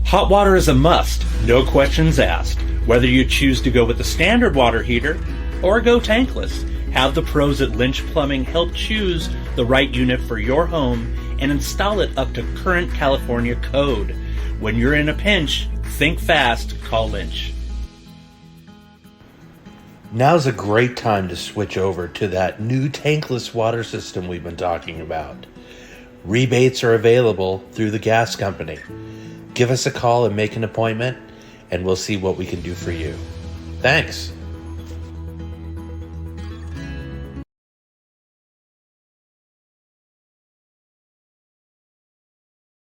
Hot water is a must, no questions asked. Whether you choose to go with the standard water heater or go tankless, have the pros at Lynch Plumbing help choose the right unit for your home and install it up to current California code. When you're in a pinch, think fast, call Lynch. Now's a great time to switch over to that new tankless water system we've been talking about. Rebates are available through the gas company. Give us a call and make an appointment, and we'll see what we can do for you. Thanks.